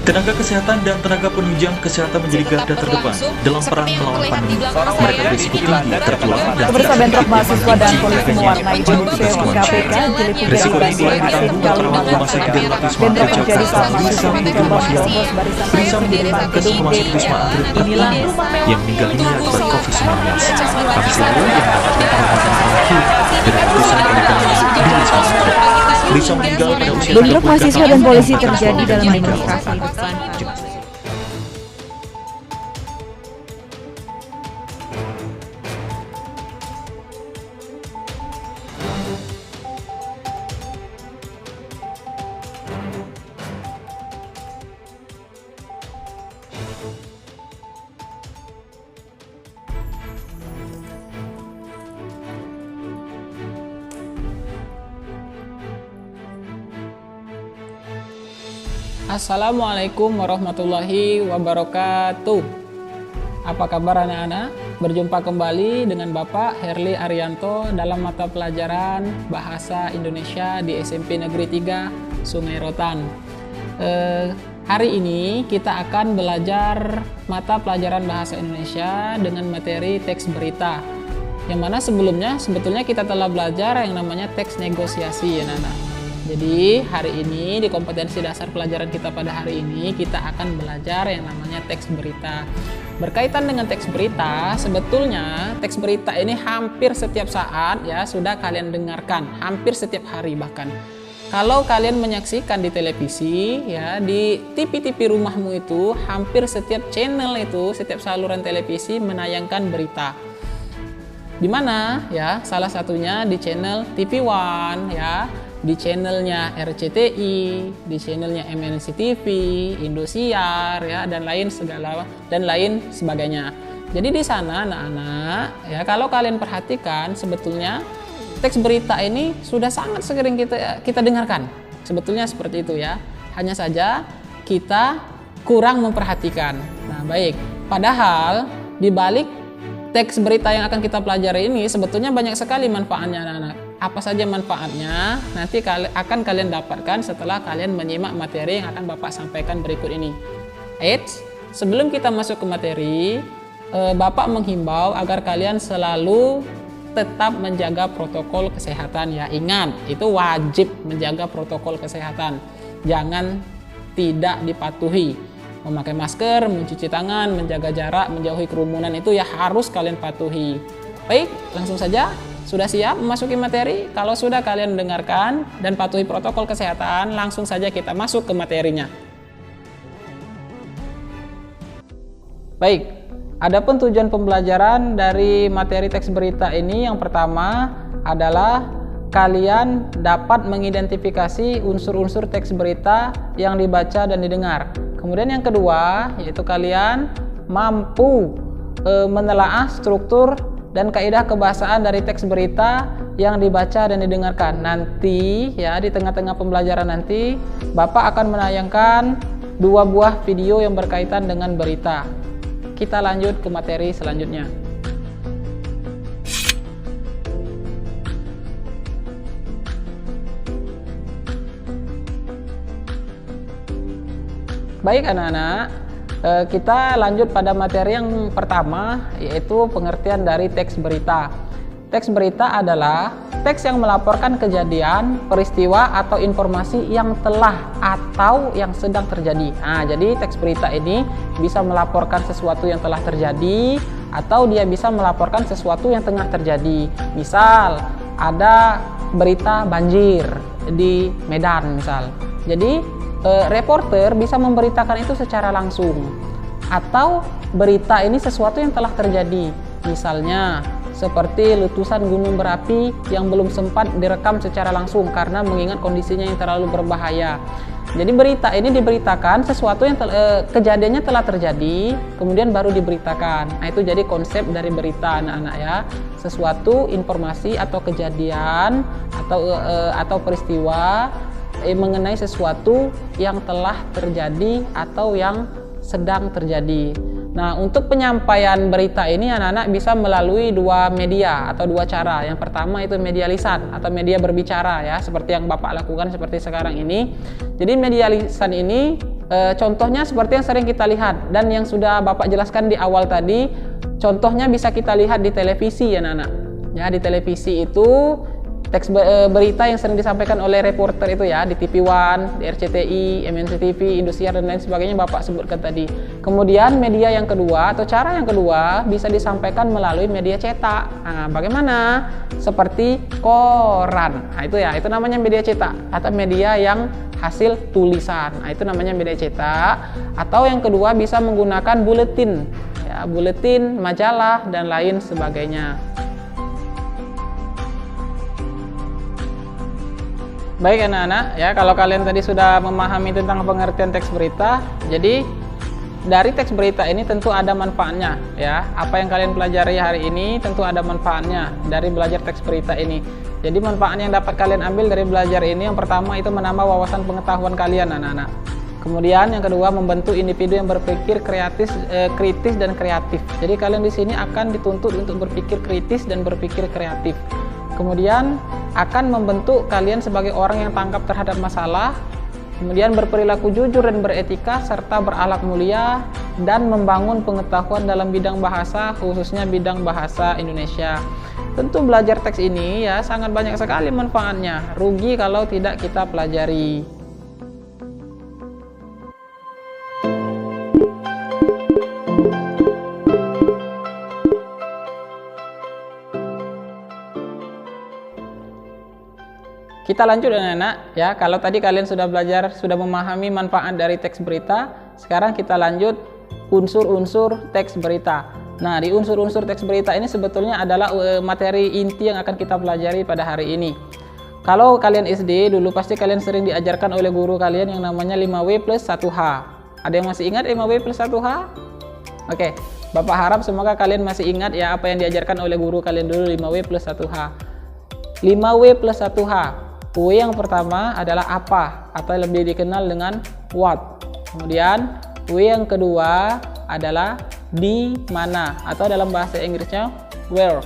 Tenaga kesehatan dan tenaga penunjang kesehatan menjadi garda terdepan dalam perang melawan pandemi. Mereka berisiko tinggi tertular dan Pemirsa, bentrok mahasiswa dan polisi mewarnai gedung sewa KPK jilid 3 risiko di ini ditanggung Bandung perawat rumah sakit Darurat Wisma bentrok Atlet terjadi saat Jakarta mahasiswa mencoba menerobos barisan Berisa polisi di menjadi depan nakes gedung rumah sakit Wisma DPR. Atlet Inilah yang meninggal dunia akibat COVID-19. Kamis lalu yang mendapatkan perawatan terakhir dari ratusan tenaga medis di Wisma Atlet. Berisa meninggal pada usia 33 bentrok mahasiswa dan tahun polisi karena terjadi sebuah dalam penyakit demonstrasi. jenazah. Assalamualaikum warahmatullahi wabarakatuh. Apa kabar anak-anak? Berjumpa kembali dengan Bapak Herli Arianto dalam mata pelajaran Bahasa Indonesia di SMP Negeri 3 Sungai Rotan. Hari ini kita akan belajar mata pelajaran Bahasa Indonesia dengan materi teks berita. Yang mana sebetulnya kita telah belajar yang namanya teks negosiasi ya anak-anak. Jadi hari ini di kompetensi dasar pelajaran kita pada hari ini kita akan belajar yang namanya teks berita. Berkaitan dengan teks berita, sebetulnya teks berita ini hampir setiap saat ya sudah kalian dengarkan, hampir setiap hari bahkan. Kalau kalian menyaksikan di televisi ya, di TV-TV rumahmu itu hampir setiap channel itu, setiap saluran televisi menayangkan berita. Di mana ya? Salah satunya di channel TV One ya, di channelnya RCTI, di channelnya MNC TV, Indosiar ya, dan lain sebagainya. Jadi di sana anak-anak ya, kalau kalian perhatikan sebetulnya teks berita ini sudah sangat sering kita dengarkan. Sebetulnya seperti itu ya. Hanya saja kita kurang memperhatikan. Nah, baik. Padahal di balik teks berita yang akan kita pelajari ini sebetulnya banyak sekali manfaatnya anak-anak. Apa saja manfaatnya nanti akan kalian dapatkan setelah kalian menyimak materi yang akan Bapak sampaikan berikut ini. Sebelum kita masuk ke materi, Bapak menghimbau agar kalian selalu tetap menjaga protokol kesehatan ya. Ingat, itu wajib menjaga protokol kesehatan. Jangan tidak dipatuhi. Memakai masker, mencuci tangan, menjaga jarak, menjauhi kerumunan itu ya harus kalian patuhi. Baik, langsung saja. Sudah siap memasuki materi? Kalau sudah kalian dengarkan dan patuhi protokol kesehatan, langsung saja kita masuk ke materinya. Baik, adapun tujuan pembelajaran dari materi teks berita ini yang pertama adalah kalian dapat mengidentifikasi unsur-unsur teks berita yang dibaca dan didengar. Kemudian yang kedua, yaitu kalian mampu menelaah struktur dan kaidah kebahasaan dari teks berita yang dibaca dan didengarkan. Nanti ya di tengah-tengah pembelajaran nanti Bapak akan menayangkan 2 buah video yang berkaitan dengan berita. Kita lanjut ke materi selanjutnya. Baik anak-anak, kita lanjut pada materi yang pertama, yaitu pengertian dari teks berita. Teks berita adalah teks yang melaporkan kejadian, peristiwa, atau informasi yang telah atau yang sedang terjadi. Nah, jadi teks berita ini bisa melaporkan sesuatu yang telah terjadi, atau dia bisa melaporkan sesuatu yang tengah terjadi. Misal, ada berita banjir di Medan misal. Jadi, reporter bisa memberitakan itu secara langsung, atau berita ini sesuatu yang telah terjadi, misalnya seperti letusan gunung berapi yang belum sempat direkam secara langsung karena mengingat kondisinya yang terlalu berbahaya. Jadi berita ini diberitakan sesuatu yang kejadiannya telah terjadi, kemudian baru diberitakan. Nah, itu jadi konsep dari berita anak-anak ya, sesuatu informasi atau kejadian atau peristiwa mengenai sesuatu yang telah terjadi atau yang sedang terjadi. Nah, untuk penyampaian berita ini anak-anak bisa melalui 2 media atau 2 cara. Yang pertama itu media lisan atau media berbicara ya, seperti yang Bapak lakukan seperti sekarang ini. Jadi media lisan ini Contohnya seperti yang sering kita lihat dan yang sudah Bapak jelaskan di awal tadi, contohnya bisa kita lihat di televisi ya anak-anak. Ya, di televisi itu teks berita yang sering disampaikan oleh reporter itu ya, di TV One, di RCTI, MNC TV, Indosiar dan lain sebagainya Bapak sebutkan tadi. Kemudian media yang kedua atau cara yang kedua bisa disampaikan melalui media cetak. Nah, bagaimana? Seperti koran. Nah, itu ya, itu namanya media cetak atau media yang hasil tulisan. Nah, itu namanya media cetak. Atau yang kedua bisa menggunakan buletin, ya, buletin, majalah dan lain sebagainya. Baik anak-anak, ya kalau kalian tadi sudah memahami tentang pengertian teks berita, jadi dari teks berita ini tentu ada manfaatnya ya. Apa yang kalian pelajari hari ini tentu ada manfaatnya dari belajar teks berita ini. Jadi manfaat yang dapat kalian ambil dari belajar ini yang pertama itu menambah wawasan pengetahuan kalian anak-anak. Kemudian yang kedua membentuk individu yang berpikir kritis dan kreatif. Jadi kalian di sini akan dituntut untuk berpikir kritis dan berpikir kreatif. Kemudian akan membentuk kalian sebagai orang yang tangkap terhadap masalah, kemudian berperilaku jujur dan beretika serta berakhlak mulia dan membangun pengetahuan dalam bidang bahasa, khususnya bidang bahasa Indonesia. Tentu belajar teks ini ya sangat banyak sekali manfaatnya. Rugi kalau tidak kita pelajari. Kita lanjut anak-anak ya. Kalau tadi kalian sudah belajar, sudah memahami manfaat dari teks berita, sekarang kita lanjut unsur-unsur teks berita. Nah, di unsur-unsur teks berita ini sebetulnya adalah materi inti yang akan kita pelajari pada hari ini. Kalau kalian SD dulu pasti kalian sering diajarkan oleh guru kalian yang namanya 5W plus 1H. Ada yang masih ingat 5W plus 1H? Oke, Bapak harap semoga kalian masih ingat ya apa yang diajarkan oleh guru kalian dulu 5W plus 1H. 5W plus 1H. W yang pertama adalah apa atau lebih dikenal dengan what. Kemudian W yang kedua adalah di mana atau dalam bahasa Inggrisnya where.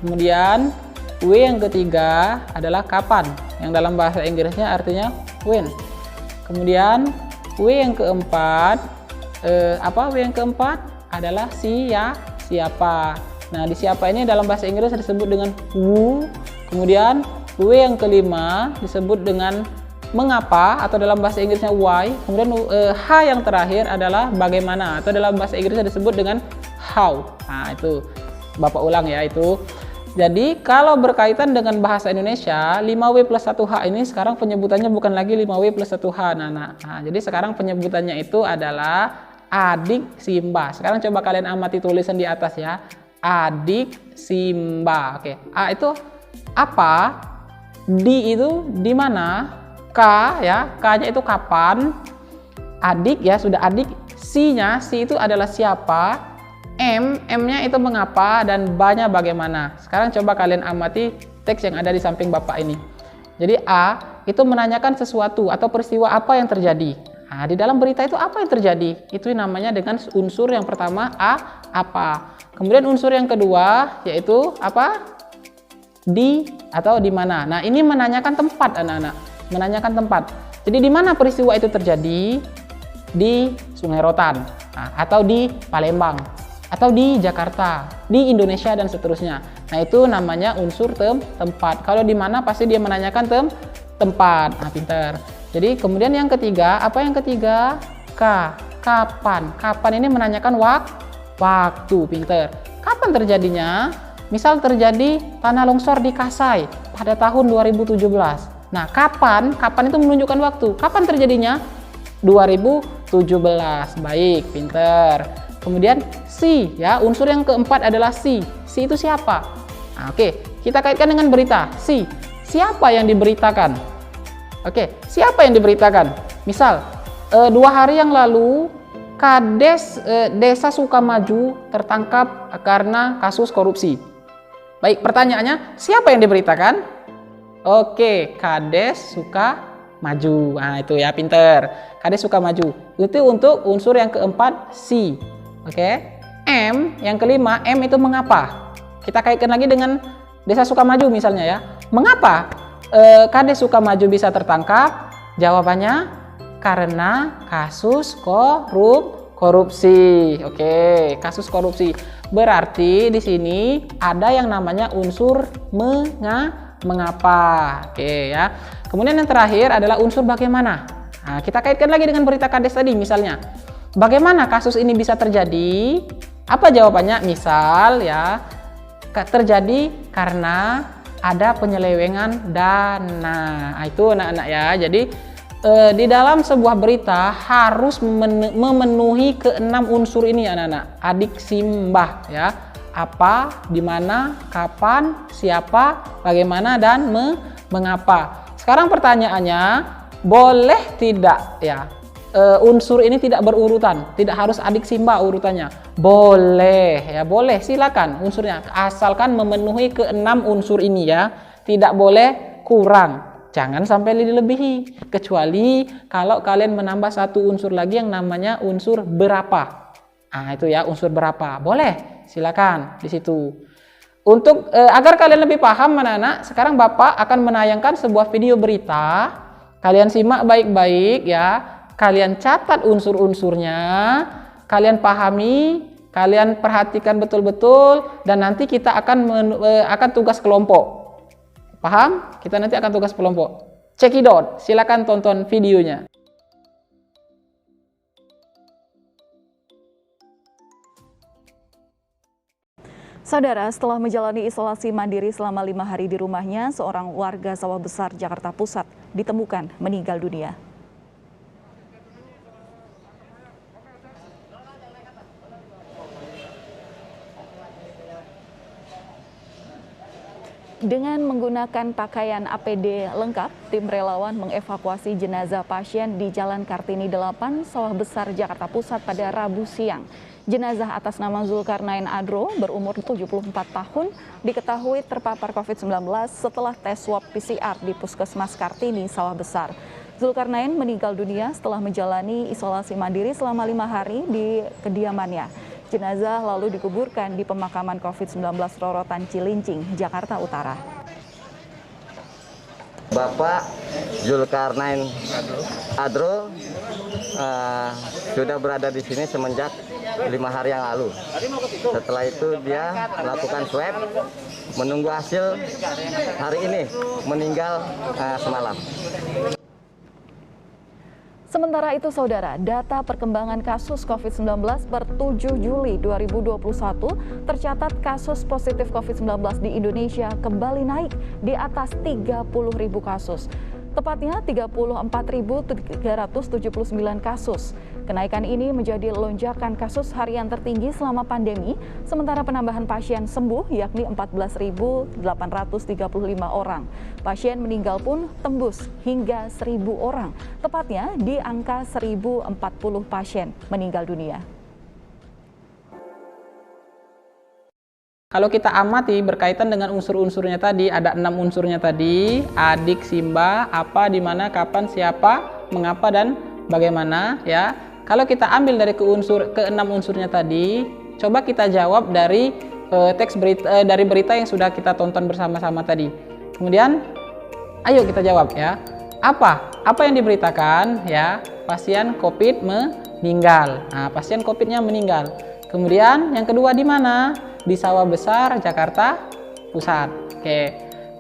Kemudian W yang ketiga adalah kapan yang dalam bahasa Inggrisnya artinya when. Kemudian W yang keempat W yang keempat adalah siapa. Nah, di siapa ini dalam bahasa Inggris disebut dengan who. Kemudian W yang kelima disebut dengan mengapa atau dalam bahasa Inggrisnya why. Kemudian H yang terakhir adalah bagaimana atau dalam bahasa Inggrisnya disebut dengan how. Nah, itu Bapak ulang ya itu. Jadi kalau berkaitan dengan bahasa Indonesia, 5W plus 1H ini sekarang penyebutannya bukan lagi 5W plus 1H Nah, jadi sekarang penyebutannya itu adalah adik Simba. Sekarang coba kalian amati tulisan di atas ya. Adik Simba. Oke. A itu apa? Di itu di mana, K ya, K-nya itu kapan, adik ya sudah adik, si itu adalah siapa, M-nya itu mengapa, dan B-nya bagaimana. Sekarang coba kalian amati teks yang ada di samping Bapak ini. Jadi A itu menanyakan sesuatu atau peristiwa apa yang terjadi. Nah, di dalam berita itu apa yang terjadi? Itu namanya dengan unsur yang pertama A, apa. Kemudian unsur yang kedua yaitu apa? Di atau di mana. Nah, ini menanyakan tempat anak-anak, menanyakan tempat. Jadi di mana peristiwa itu terjadi? Di Sungai Rotan, atau di Palembang, atau di Jakarta, di Indonesia dan seterusnya. Nah, itu namanya unsur tempat. Kalau di mana pasti dia menanyakan tempat. Nah, pintar. Jadi kemudian yang ketiga, apa yang ketiga? K, kapan. Kapan ini menanyakan waktu, pintar. Kapan terjadinya? Misal terjadi tanah longsor di Kasai pada tahun 2017. Nah, kapan itu menunjukkan waktu. Kapan terjadinya? 2017. Baik, pinter. Kemudian si, ya, unsur yang keempat adalah si. Si itu siapa? Nah, oke, kita kaitkan dengan berita. Si, siapa yang diberitakan? Oke, siapa yang diberitakan? Misal, 2 hari yang lalu Kades Desa Sukamaju tertangkap karena kasus korupsi. Baik, pertanyaannya, siapa yang diberitakan? Oke, Kades Sukamaju. Nah, itu ya, pinter. Kades Sukamaju. Itu untuk unsur yang keempat, si. Oke. M, yang kelima, M itu mengapa. Kita kaitkan lagi dengan Desa Sukamaju misalnya ya. Mengapa Kades Sukamaju bisa tertangkap? Jawabannya, karena kasus korupsi. Oke, kasus korupsi. Berarti di sini ada yang namanya unsur mengapa. Oke ya. Kemudian yang terakhir adalah unsur bagaimana. Nah, kita kaitkan lagi dengan berita Kades tadi misalnya. Bagaimana kasus ini bisa terjadi? Apa jawabannya? Misal ya, terjadi karena ada penyelewengan dana. Nah, itu anak-anak ya. Jadi di dalam sebuah berita harus memenuhi keenam unsur ini anak-anak. Adik simbah ya. Apa, di mana, kapan, siapa, bagaimana, dan mengapa. Sekarang pertanyaannya, boleh tidak ya unsur ini tidak berurutan, tidak harus adik simba urutannya? Boleh ya, boleh, silakan unsurnya, asalkan memenuhi keenam unsur ini ya, tidak boleh kurang, jangan sampai dilebihi, kecuali kalau kalian menambah satu unsur lagi yang namanya unsur berapa. Nah itu ya, unsur berapa, boleh, silakan di situ. Untuk agar kalian lebih paham anak-anak, sekarang Bapak akan menayangkan sebuah video berita, kalian simak baik-baik ya. Kalian catat unsur-unsurnya, kalian pahami, kalian perhatikan betul-betul, dan nanti kita akan tugas kelompok. Paham? Kita nanti akan tugas kelompok. Cekidot, silakan tonton videonya. Saudara, setelah menjalani isolasi mandiri selama 5 hari di rumahnya, seorang warga Sawah Besar, Jakarta Pusat ditemukan meninggal dunia. Dengan menggunakan pakaian APD lengkap, tim relawan mengevakuasi jenazah pasien di Jalan Kartini 8, Sawah Besar, Jakarta Pusat pada Rabu siang. Jenazah atas nama Zulkarnain Adro berumur 74 tahun diketahui terpapar COVID-19 setelah tes swab PCR di Puskesmas Kartini, Sawah Besar. Zulkarnain meninggal dunia setelah menjalani isolasi mandiri selama 5 hari di kediamannya. Jenazah lalu dikuburkan di pemakaman COVID-19 Rorotan Cilincing, Jakarta Utara. Bapak Zulkarnain Adro sudah berada di sini semenjak 5 hari yang lalu. Setelah itu dia melakukan swab, menunggu hasil hari ini, meninggal semalam. Sementara itu, Saudara, data perkembangan kasus COVID-19 per 7 Juli 2021 tercatat kasus positif COVID-19 di Indonesia kembali naik di atas 30.000 kasus. Tepatnya 34.379 kasus. Kenaikan ini menjadi lonjakan kasus harian tertinggi selama pandemi, sementara penambahan pasien sembuh yakni 14.835 orang. Pasien meninggal pun tembus hingga 1.000 orang, tepatnya di angka 1.040 pasien meninggal dunia. Kalau kita amati berkaitan dengan unsur-unsurnya tadi, ada 6 unsurnya tadi, adik, simba, apa, di mana, kapan, siapa, mengapa, dan bagaimana ya. Kalau kita ambil dari ke-6 unsurnya tadi, coba kita jawab dari teks berita, dari berita yang sudah kita tonton bersama-sama tadi. Kemudian ayo kita jawab ya. Apa yang diberitakan ya? Pasien COVID meninggal. Nah, pasien COVID-nya meninggal. Kemudian yang kedua di mana? Di Sawah Besar, Jakarta Pusat. Oke.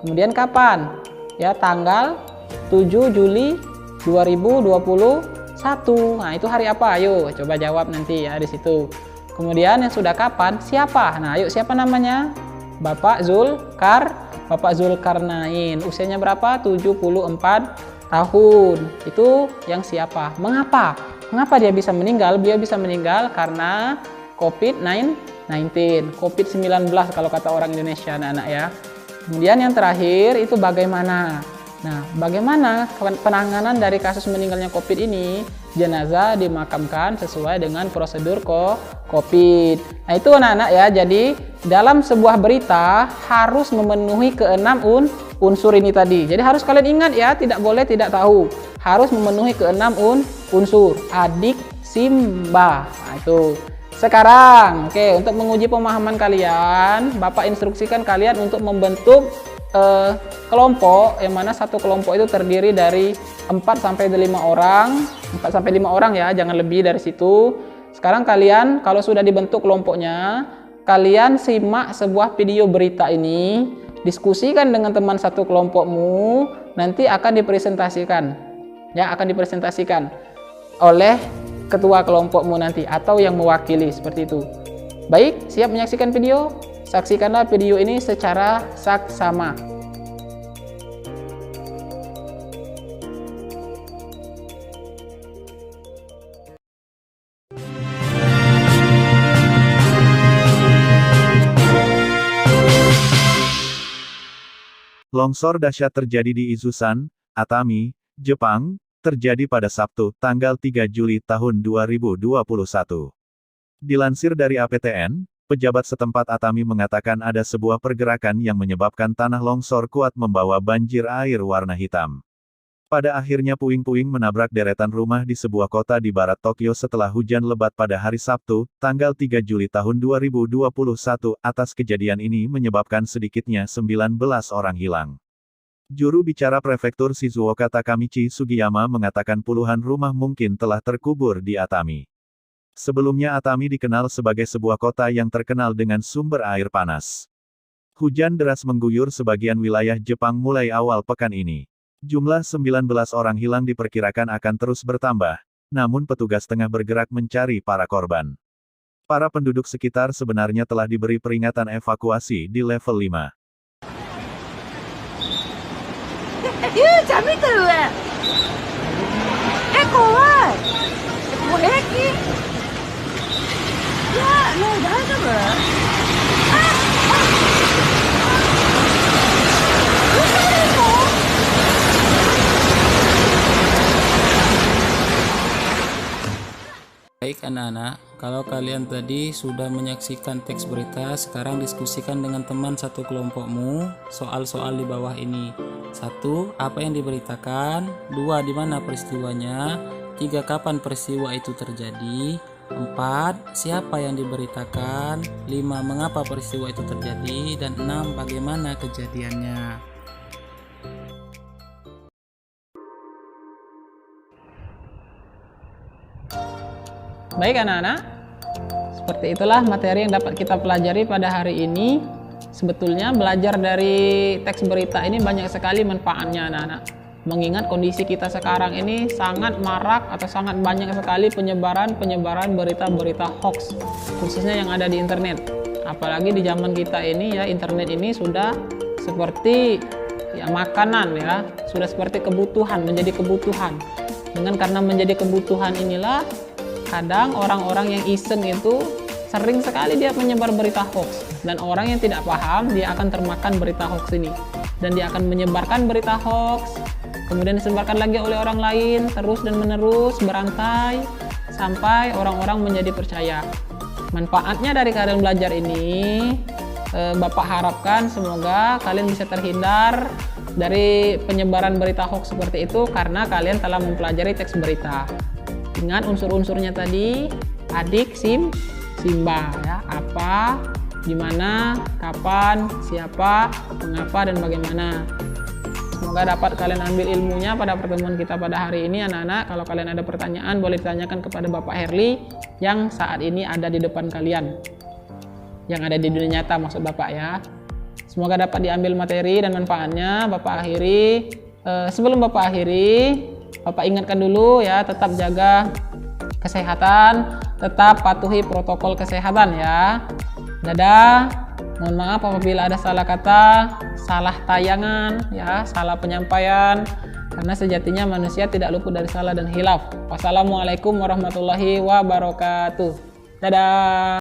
Kemudian kapan? Ya, tanggal 7 Juli 2021. Nah, itu hari apa? Ayo coba jawab nanti ya di situ. Kemudian yang sudah kapan? Siapa? Nah, ayo siapa namanya? Bapak Zulkarnain. Usianya berapa? 74 tahun. Itu yang siapa? Mengapa? Mengapa dia bisa meninggal? Dia bisa meninggal karena COVID-19, COVID-19 kalau kata orang Indonesia anak-anak ya. Kemudian yang terakhir itu bagaimana? Nah, bagaimana penanganan dari kasus meninggalnya COVID ini? Jenazah dimakamkan sesuai dengan prosedur COVID. Nah, itu anak-anak ya. Jadi dalam sebuah berita harus memenuhi ke-6 unsur ini tadi. Jadi harus kalian ingat ya, tidak boleh tidak tahu. Harus memenuhi ke-6 unsur. Adik, simba. Nah, itu. Sekarang, oke, untuk menguji pemahaman kalian, Bapak instruksikan kalian untuk membentuk kelompok, yang mana satu kelompok itu terdiri dari 4 sampai 5 orang, 4 sampai 5 orang ya, jangan lebih dari situ. Sekarang kalian kalau sudah dibentuk kelompoknya, kalian simak sebuah video berita ini, diskusikan dengan teman satu kelompokmu, nanti akan dipresentasikan. Ya, akan dipresentasikan oleh ketua kelompokmu nanti atau yang mewakili seperti itu. Baik, siap menyaksikan video? Saksikanlah video ini secara saksama. Longsor dahsyat terjadi di Izusan, Atami, Jepang, terjadi pada Sabtu, tanggal 3 Juli tahun 2021. Dilansir dari APTN, pejabat setempat Atami mengatakan ada sebuah pergerakan yang menyebabkan tanah longsor kuat membawa banjir air warna hitam. Pada akhirnya puing-puing menabrak deretan rumah di sebuah kota di barat Tokyo setelah hujan lebat pada hari Sabtu, tanggal 3 Juli tahun 2021. Atas kejadian ini menyebabkan sedikitnya 19 orang hilang. Juru bicara Prefektur Shizuoka Takamichi Sugiyama mengatakan puluhan rumah mungkin telah terkubur di Atami. Sebelumnya Atami dikenal sebagai sebuah kota yang terkenal dengan sumber air panas. Hujan deras mengguyur sebagian wilayah Jepang mulai awal pekan ini. Jumlah 19 orang hilang diperkirakan akan terus bertambah, namun petugas tengah bergerak mencari para korban. Para penduduk sekitar sebenarnya telah diberi peringatan evakuasi di level 5. Baik anak-anak, kalau kalian tadi sudah menyaksikan teks berita, sekarang diskusikan dengan teman satu kelompokmu soal-soal di bawah ini. 1. Apa yang diberitakan? 2. Di mana peristiwanya? 3. Kapan peristiwa itu terjadi? 4. Siapa yang diberitakan? 5. Mengapa peristiwa itu terjadi? Dan 6. Bagaimana kejadiannya? Baik anak-anak, seperti itulah materi yang dapat kita pelajari pada hari ini. Sebetulnya belajar dari teks berita ini banyak sekali manfaatnya anak-anak. Mengingat kondisi kita sekarang ini sangat marak atau sangat banyak sekali penyebaran berita-berita hoax, khususnya yang ada di internet. Apalagi di zaman kita ini ya, internet ini sudah seperti ya makanan ya, sudah seperti kebutuhan, menjadi kebutuhan. Karena menjadi kebutuhan inilah kadang orang-orang yang iseng itu sering sekali dia menyebar berita hoax, dan orang yang tidak paham dia akan termakan berita hoax ini, dan dia akan menyebarkan berita hoax, kemudian disebarkan lagi oleh orang lain terus dan menerus berantai sampai orang-orang menjadi percaya. Manfaatnya dari kalian belajar ini, Bapak harapkan semoga kalian bisa terhindar dari penyebaran berita hoax seperti itu karena kalian telah mempelajari teks berita. Ingat unsur-unsurnya tadi, adik, simba ya, apa, di mana, kapan, siapa, mengapa, dan bagaimana. Semoga dapat kalian ambil ilmunya pada pertemuan kita pada hari ini anak-anak. Kalau kalian ada pertanyaan boleh ditanyakan kepada Bapak Herli yang saat ini ada di depan kalian, yang ada di dunia nyata maksud Bapak ya. Semoga dapat diambil materi dan manfaatnya. Bapak akhiri, sebelum Bapak akhiri, Bapak ingatkan dulu ya, tetap jaga kesehatan, tetap patuhi protokol kesehatan ya. Dadah. Mohon maaf apabila ada salah kata, salah tayangan ya, salah penyampaian. Karena sejatinya manusia tidak luput dari salah dan hilaf. Wassalamualaikum warahmatullahi wabarakatuh. Dadah.